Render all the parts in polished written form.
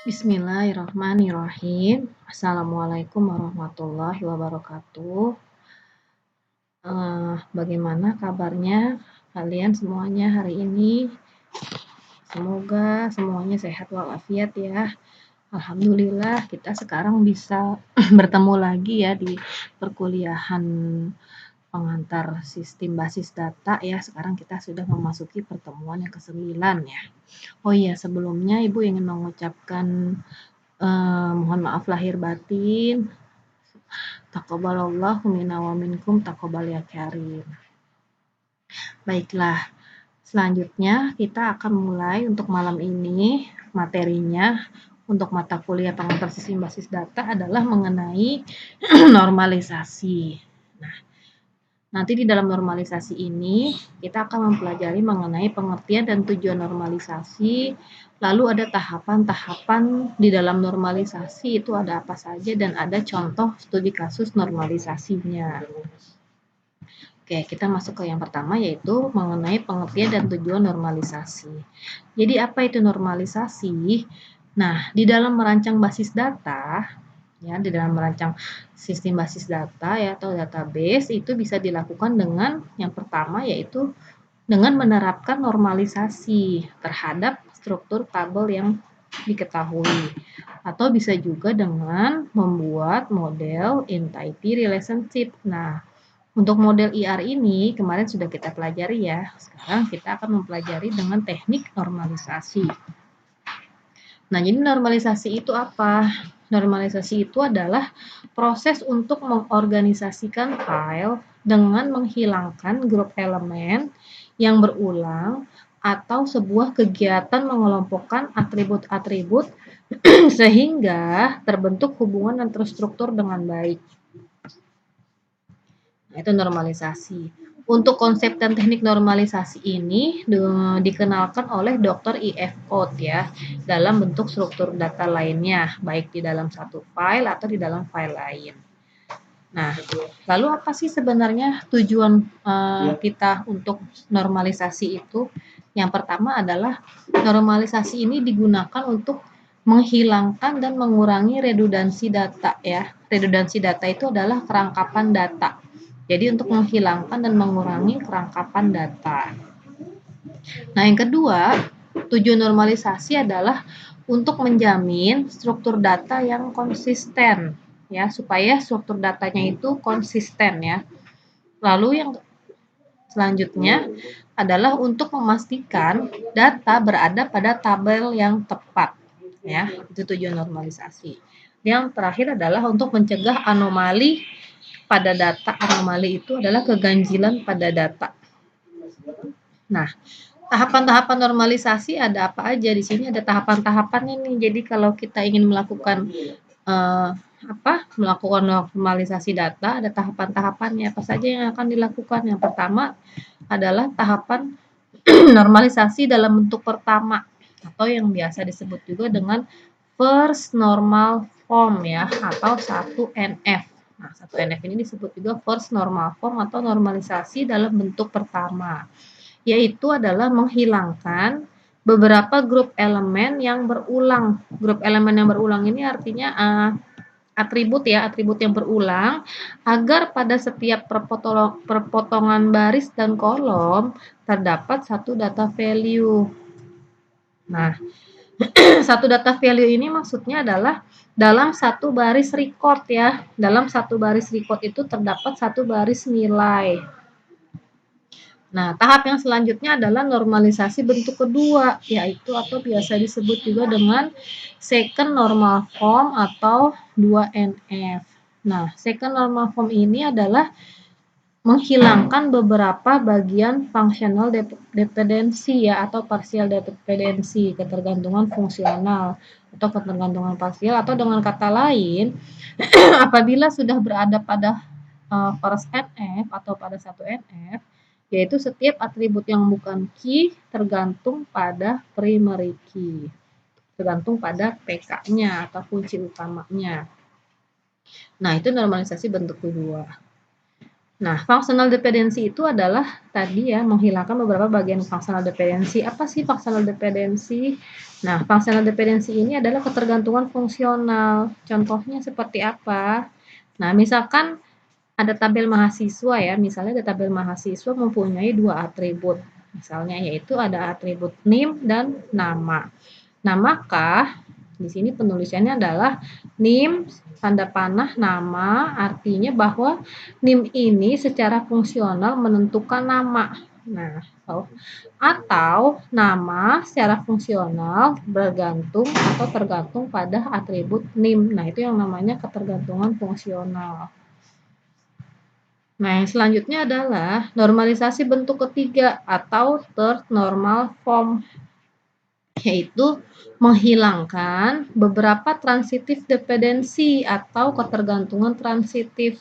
Bismillahirrahmanirrahim. Assalamualaikum warahmatullahi wabarakatuh. Bagaimana kabarnya kalian semuanya hari ini? Semoga semuanya sehat walafiat ya. Alhamdulillah kita sekarang bisa bertemu lagi ya di perkuliahan pengantar sistem basis data ya. Sekarang kita sudah memasuki pertemuan yang ke-9 ya. Oh iya, sebelumnya Ibu ingin mengucapkan mohon maaf lahir batin. Taqabbalallahu minna wa minkum taqabbal ya karim. Baiklah, selanjutnya kita akan mulai untuk malam ini materinya untuk mata kuliah pengantar sistem basis data adalah mengenai normalisasi. Nah, nanti di dalam normalisasi ini kita akan mempelajari mengenai pengertian dan tujuan normalisasi. Lalu ada tahapan-tahapan di dalam normalisasi itu ada apa saja dan ada contoh studi kasus normalisasinya. Oke, kita masuk ke yang pertama yaitu mengenai pengertian dan tujuan normalisasi. Jadi apa itu normalisasi? Nah, di dalam merancang basis data, ya di dalam merancang sistem basis data ya atau database itu bisa dilakukan dengan yang pertama yaitu dengan menerapkan normalisasi terhadap struktur tabel yang diketahui atau bisa juga dengan membuat model entity relationship. Nah, untuk model IR ini kemarin sudah kita pelajari ya. Sekarang kita akan mempelajari dengan teknik normalisasi. Nah, jadi normalisasi itu apa? Normalisasi itu adalah proses untuk mengorganisasikan file dengan menghilangkan grup elemen yang berulang atau sebuah kegiatan mengelompokkan atribut-atribut sehingga terbentuk hubungan dan terstruktur dengan baik. Nah, itu normalisasi. Untuk konsep dan teknik normalisasi ini dikenalkan oleh Dr. E.F. Coate ya, dalam bentuk struktur data lainnya, baik di dalam satu file atau di dalam file lain. Nah, lalu apa sih sebenarnya tujuan kita untuk normalisasi itu? Yang pertama adalah normalisasi ini digunakan untuk menghilangkan dan mengurangi redundansi data ya. Redundansi data itu adalah kerangkapan data. Jadi untuk menghilangkan dan mengurangi kerangkapan data. Nah, yang kedua, tujuan normalisasi adalah untuk menjamin struktur data yang konsisten ya, supaya struktur datanya itu konsisten ya. Lalu yang selanjutnya adalah untuk memastikan data berada pada tabel yang tepat ya. Itu tujuan normalisasi. Yang terakhir adalah untuk mencegah anomali pada data. Anomali itu adalah keganjilan pada data. Nah, tahapan-tahapan normalisasi ada apa aja di sini? Ada tahapan-tahapannya nih. Jadi kalau kita ingin melakukan melakukan normalisasi data, ada tahapan-tahapannya. Apa saja yang akan dilakukan? Yang pertama adalah tahapan normalisasi dalam bentuk pertama atau yang biasa disebut juga dengan first normal form ya atau 1NF. Nah, 1NF ini disebut juga first normal form atau normalisasi dalam bentuk pertama, yaitu adalah menghilangkan beberapa grup elemen yang berulang. Grup elemen yang berulang ini artinya atribut ya, atribut yang berulang agar pada setiap perpotongan baris dan kolom terdapat satu data value. Nah, satu data value ini maksudnya adalah dalam satu baris record ya. Dalam satu baris record itu terdapat satu baris nilai. Nah, tahap yang selanjutnya adalah normalisasi bentuk kedua, yaitu atau biasa disebut juga dengan second normal form atau 2NF. Nah, second normal form ini adalah menghilangkan beberapa bagian functional dependency ya atau partial dependency, ketergantungan fungsional atau ketergantungan parsial, atau dengan kata lain apabila sudah berada pada first NF atau pada 1NF, yaitu setiap atribut yang bukan key tergantung pada primary key, tergantung pada PK-nya atau kunci utamanya. Nah, itu normalisasi bentuk kedua. Nah, functional dependency itu adalah tadi ya, menghilangkan beberapa bagian functional dependency. Apa sih functional dependency? Nah, functional dependency ini adalah ketergantungan fungsional. Contohnya seperti apa? Nah, misalkan ada tabel mahasiswa ya, misalnya ada tabel mahasiswa mempunyai dua atribut. Misalnya yaitu ada atribut NIM dan nama. Nah, maka di sini penulisannya adalah NIM tanda panah nama, artinya bahwa NIM ini secara fungsional menentukan nama. Nah, atau nama secara fungsional bergantung atau tergantung pada atribut NIM. Nah, itu yang namanya ketergantungan fungsional. Nah, yang selanjutnya adalah normalisasi bentuk ketiga atau third normal form, yaitu menghilangkan beberapa transitif dependensi atau ketergantungan transitif.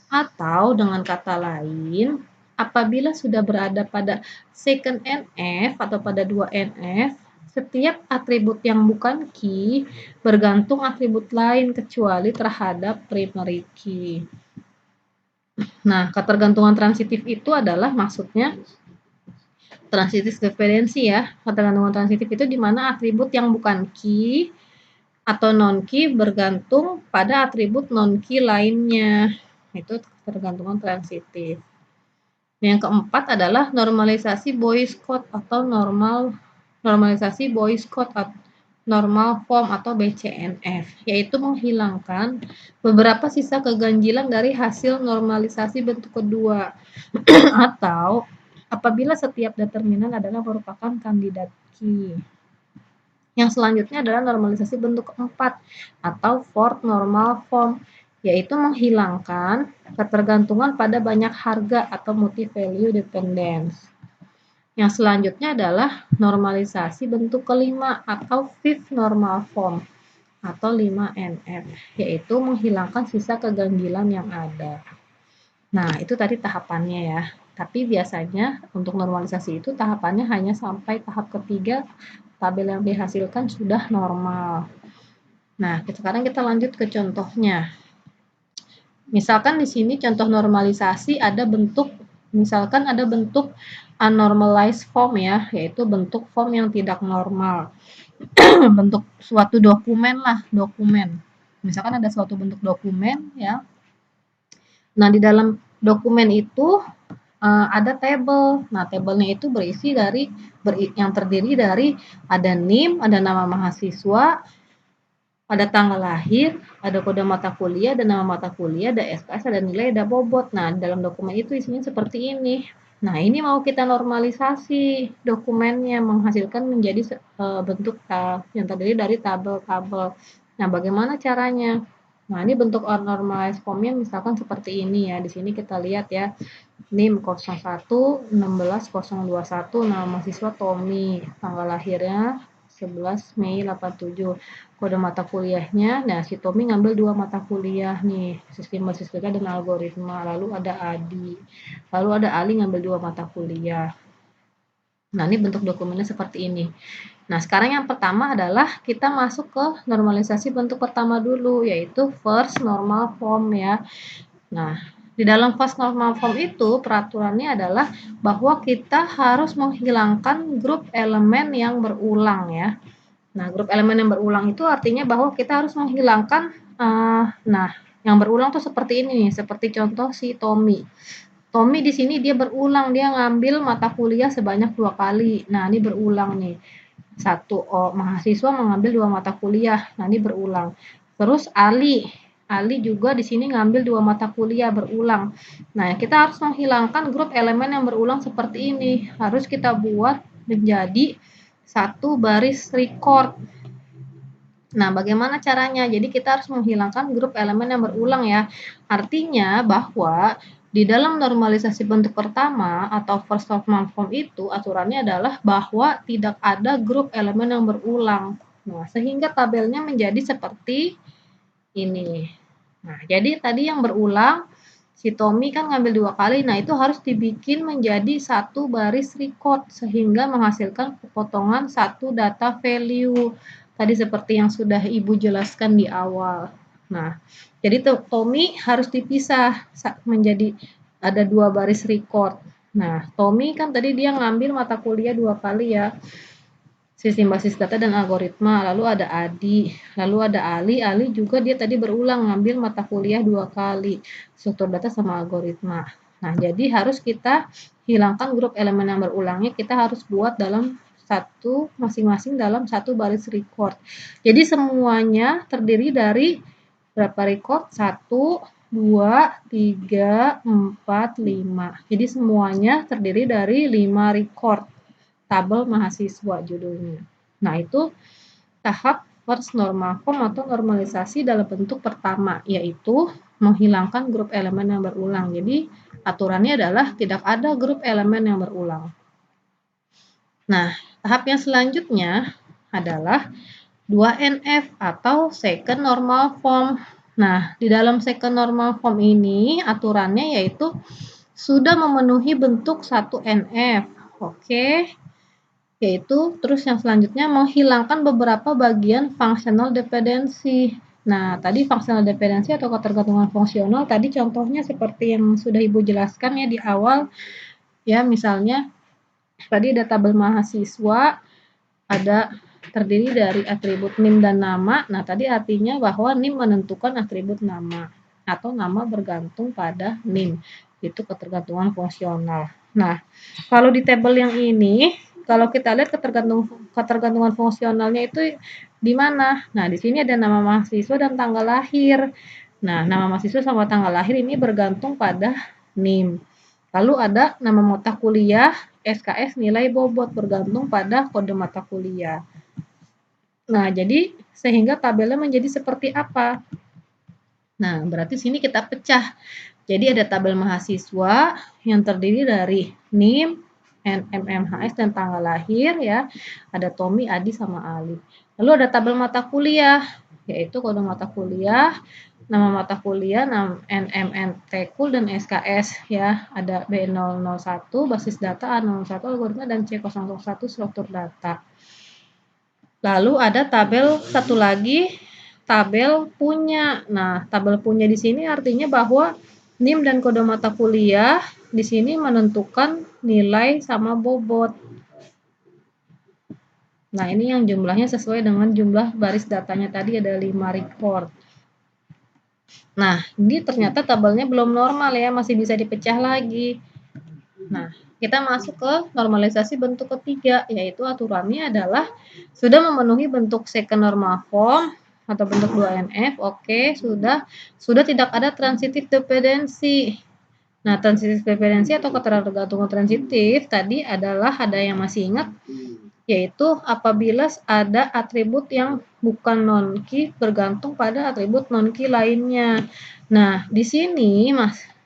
Atau dengan kata lain, apabila sudah berada pada second NF atau pada 2 NF, setiap atribut yang bukan key bergantung atribut lain kecuali terhadap primary key. Nah, ketergantungan transitif itu adalah maksudnya transitif dependensi ya. Ketergantungan transitif itu di mana atribut yang bukan key atau non-key bergantung pada atribut non-key lainnya. Itu ketergantungan transitif. Yang keempat adalah normalisasi Boyce code atau normalisasi Boyce code atau normal form atau BCNF, yaitu menghilangkan beberapa sisa keganjilan dari hasil normalisasi bentuk kedua atau apabila setiap determinan adalah merupakan kandidat key. Yang selanjutnya adalah normalisasi bentuk keempat atau fourth normal form, yaitu menghilangkan ketergantungan pada banyak harga atau multi-value dependence. Yang selanjutnya adalah normalisasi bentuk kelima atau fifth normal form atau 5NF, yaitu menghilangkan sisa keganjilan yang ada. Nah, itu tadi tahapannya ya. Tapi biasanya untuk normalisasi itu tahapannya hanya sampai tahap ketiga, tabel yang dihasilkan sudah normal. Nah, sekarang kita lanjut ke contohnya. Misalkan di sini contoh normalisasi ada bentuk, misalkan ada bentuk unnormalized form ya, yaitu bentuk form yang tidak normal. Bentuk suatu dokumen lah, dokumen. Misalkan ada suatu bentuk dokumen ya. Nah, di dalam dokumen itu ada tabel. Nah, tabelnya itu berisi dari yang terdiri dari ada NIM, ada nama mahasiswa, ada tanggal lahir, ada kode mata kuliah, ada nama mata kuliah, ada SKS, ada nilai, ada bobot. Nah, dalam dokumen itu isinya seperti ini. Nah, ini mau kita normalisasi dokumennya menghasilkan menjadi bentuk yang terdiri dari tabel-tabel. Nah, bagaimana caranya? Nah, ini bentuk normalized formnya misalkan seperti ini ya. Di sini kita lihat ya. NIM 01 16 021, nama mahasiswa Tommy, tanggal lahirnya 11 Mei 87. Kode mata kuliahnya, nah si Tommy ngambil 2 mata kuliah nih, sistem listrik dan algoritma. Lalu ada Adi. Lalu ada Ali ngambil 2 mata kuliah. Nah, ini bentuk dokumennya seperti ini. Nah, sekarang yang pertama adalah kita masuk ke normalisasi bentuk pertama dulu, yaitu first normal form ya. Nah, di dalam first normal form itu peraturannya adalah bahwa kita harus menghilangkan grup elemen yang berulang ya. Nah, grup elemen yang berulang itu artinya bahwa kita harus menghilangkan, nah, yang berulang tuh seperti ini nih, seperti contoh si Tommy. Tommy di sini dia berulang, dia ngambil mata kuliah sebanyak 2 kali. Nah, ini berulang nih. Mahasiswa mengambil 2 mata kuliah. Nah, ini berulang. Terus Ali juga di sini ngambil 2 mata kuliah berulang. Nah, kita harus menghilangkan grup elemen yang berulang seperti ini. Harus kita buat menjadi satu baris record. Nah, bagaimana caranya? Jadi kita harus menghilangkan grup elemen yang berulang ya. Artinya bahwa di dalam normalisasi bentuk pertama atau first normal form itu aturannya adalah bahwa tidak ada grup elemen yang berulang. Nah, sehingga tabelnya menjadi seperti ini. Nah, jadi tadi yang berulang si Tommy kan ngambil 2 kali. Nah, itu harus dibikin menjadi satu baris record sehingga menghasilkan pepotongan satu data value. Tadi seperti yang sudah Ibu jelaskan di awal. Nah, jadi Tommy harus dipisah menjadi ada 2 baris record. Nah, Tommy kan tadi dia ngambil mata kuliah 2 kali ya, sistem basis data dan algoritma. Lalu ada Adi, lalu ada Ali. Ali juga dia tadi berulang ngambil mata kuliah 2 kali, struktur data sama algoritma. Nah, jadi harus kita hilangkan grup elemen yang berulangnya, kita harus buat dalam satu masing-masing dalam satu baris record. Jadi semuanya terdiri dari berapa record? 1, 2, 3, 4, 5. Jadi semuanya terdiri dari 5 record. Tabel mahasiswa judulnya. Nah, itu tahap first normal form atau normalisasi dalam bentuk pertama, yaitu menghilangkan grup elemen yang berulang. Jadi, aturannya adalah tidak ada grup elemen yang berulang. Nah, tahap yang selanjutnya adalah 2NF atau second normal form. Nah, di dalam second normal form ini aturannya yaitu sudah memenuhi bentuk 1NF. Oke. Yaitu terus yang selanjutnya menghilangkan beberapa bagian functional dependency. Nah, tadi functional dependency atau ketergantungan fungsional tadi contohnya seperti yang sudah Ibu jelaskan ya di awal. Ya, misalnya tadi ada tabel mahasiswa, ada terdiri dari atribut NIM dan nama. Nah, tadi artinya bahwa NIM menentukan atribut nama atau nama bergantung pada NIM. Itu ketergantungan fungsional. Nah, kalau di tabel yang ini, kalau kita lihat ketergantungan fungsionalnya itu di mana? Nah, di sini ada nama mahasiswa dan tanggal lahir. Nah, nama mahasiswa sama tanggal lahir ini bergantung pada NIM. Lalu ada nama mata kuliah, SKS, nilai bobot bergantung pada kode mata kuliah. Nah, jadi sehingga tabelnya menjadi seperti apa? Nah, berarti sini kita pecah. Jadi ada tabel mahasiswa yang terdiri dari NIM, NMMHS, dan tanggal lahir ya. Ada Tommy, Adi, sama Ali. Lalu ada tabel mata kuliah, yaitu kode mata kuliah, nama mata kuliah, NMNTKUL, dan SKS ya. Ada B001, basis data, A01, algoritma, dan C001, struktur data. Lalu ada tabel satu lagi, tabel punya. Nah, tabel punya di sini artinya bahwa NIM dan kode mata kuliah di sini menentukan nilai sama bobot. Nah, ini yang jumlahnya sesuai dengan jumlah baris datanya tadi ada 5 record. Nah, ini ternyata tabelnya belum normal ya, masih bisa dipecah lagi. Nah, kita masuk ke normalisasi bentuk ketiga, yaitu aturannya adalah sudah memenuhi bentuk second normal form atau bentuk 2NF, oke, sudah tidak ada transitive dependency. Nah, transitive dependency atau ketergantungan transitif tadi adalah, ada yang masih ingat, yaitu apabila ada atribut yang bukan non-key bergantung pada atribut non-key lainnya. Nah, di sini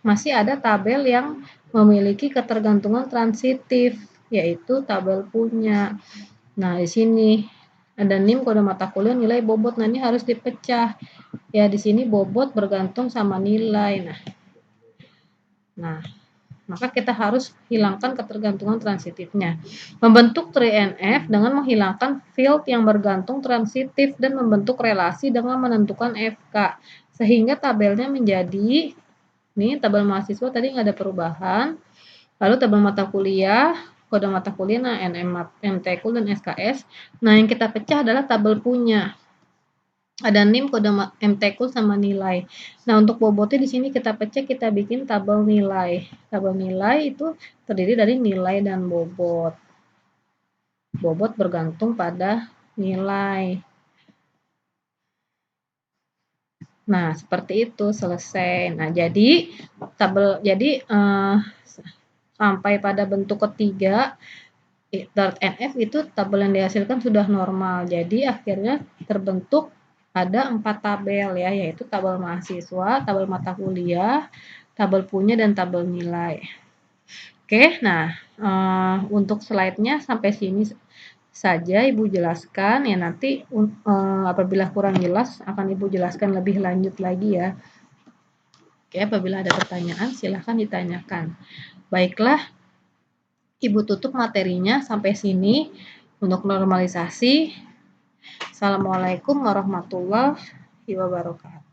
masih ada tabel yang memiliki ketergantungan transitif, yaitu tabel punya. Nah, di sini ada NIM, kode mata kuliah, nilai bobot. Nah, ini harus dipecah. Ya, di sini bobot bergantung sama nilai. Nah, maka kita harus hilangkan ketergantungan transitifnya. Membentuk 3NF dengan menghilangkan field yang bergantung transitif dan membentuk relasi dengan menentukan FK. Sehingga tabelnya menjadi, ini tabel mahasiswa tadi nggak ada perubahan. Lalu tabel mata kuliah, kode mata kuliah, nah NMTKUL dan SKS. Nah, yang kita pecah adalah tabel punya. Ada NIM, kode MTKUL, sama nilai. Nah, untuk bobotnya di sini kita pecah, kita bikin tabel nilai. Tabel nilai itu terdiri dari nilai dan bobot. Bobot bergantung pada nilai. Nah, seperti itu, selesai. Nah, jadi sampai pada bentuk ketiga, third NF itu tabel yang dihasilkan sudah normal. Jadi akhirnya terbentuk ada 4 tabel ya, yaitu tabel mahasiswa, tabel mata kuliah, tabel punya, dan tabel nilai. Oke, nah untuk slide-nya sampai sini saja Ibu jelaskan ya, nanti apabila kurang jelas akan Ibu jelaskan lebih lanjut lagi ya. Oke, apabila ada pertanyaan silahkan ditanyakan. Baiklah, Ibu tutup materinya sampai sini untuk normalisasi. Assalamualaikum warahmatullahi wabarakatuh.